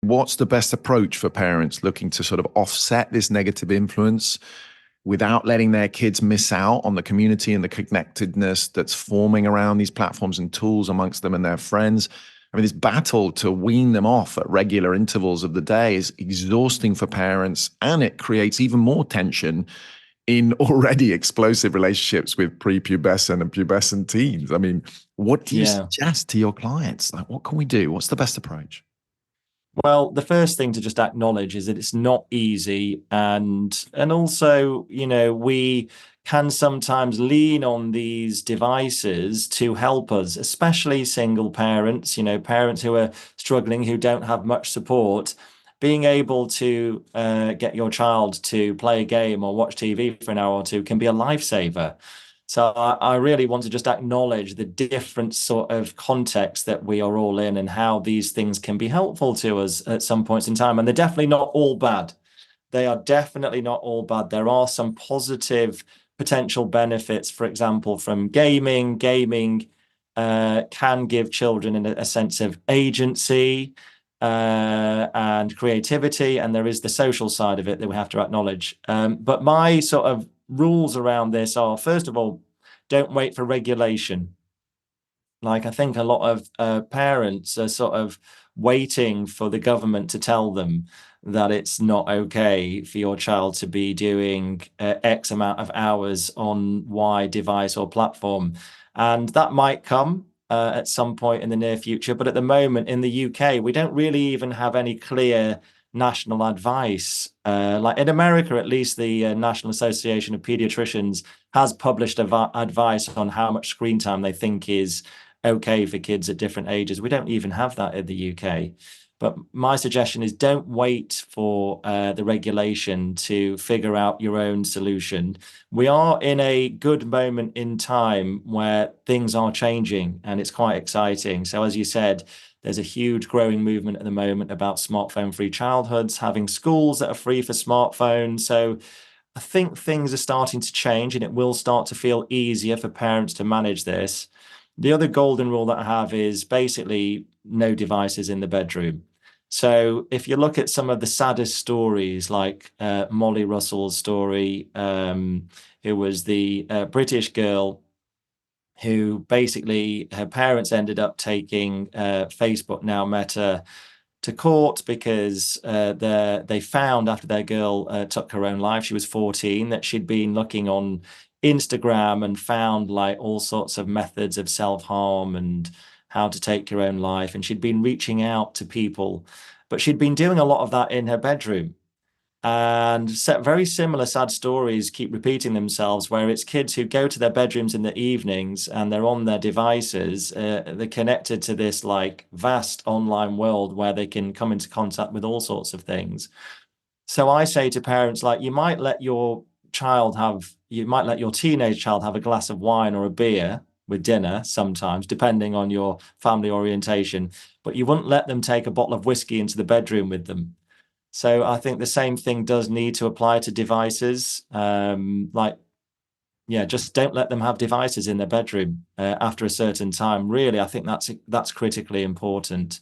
What's the best approach for parents looking to sort of offset this negative influence without letting their kids miss out on the community and the connectedness that's forming around these platforms and tools amongst them and their friends? I mean, this battle to wean them off at regular intervals of the day is exhausting for parents, and it creates even more tension in already explosive relationships with prepubescent and pubescent teens. I mean, what do you suggest to your clients? Like, what can we do? What's the best approach? Well, the first thing to just acknowledge is that it's not easy, and also, we can sometimes lean on these devices to help us, especially single parents, parents who are struggling, who don't have much support. Being able to get your child to play a game or watch TV for an hour or two can be a lifesaver. So I really want to just acknowledge the different sort of context that we are all in and how these things can be helpful to us at some points in time. And they're definitely not all bad. They are definitely not all bad. There are some positive potential benefits, for example, from gaming. Gaming can give children a sense of agency and creativity. And there is the social side of it that we have to acknowledge. But my sort of rules around this are, first of all, don't wait for regulation. Like, I think a lot of parents are sort of waiting for the government to tell them that it's not okay for your child to be doing X amount of hours on Y device or platform. And that might come at some point in the near future. But at the moment in the UK, we don't really even have any clear national advice. Like in America, at least, the National Association of Pediatricians has published advice on how much screen time they think is okay for kids at different ages. We don't even have that in the UK. But my suggestion is don't wait for the regulation to figure out your own solution. We are in a good moment in time where things are changing, and it's quite exciting. So as you said, there's a huge growing movement at the moment about smartphone-free childhoods, having schools that are free for smartphones. So I think things are starting to change, and it will start to feel easier for parents to manage this. The other golden rule that I have is basically no devices in the bedroom. So if you look at some of the saddest stories, like Molly Russell's story, who was the British girl who basically her parents ended up taking Facebook, now Meta, to court because they found, after their girl took her own life, she was 14, that she'd been looking on Instagram and found like all sorts of methods of self-harm and how to take your own life. And she'd been reaching out to people, but she'd been doing a lot of that in her bedroom. And very similar sad stories keep repeating themselves, where it's kids who go to their bedrooms in the evenings and they're on their devices. They're connected to this like vast online world where they can come into contact with all sorts of things. So I say to parents, like, you might let your teenage child have a glass of wine or a beer with dinner sometimes, depending on your family orientation, but you wouldn't let them take a bottle of whiskey into the bedroom with them. So I think the same thing does need to apply to devices. Just don't let them have devices in their bedroom after a certain time. Really, I think that's critically important.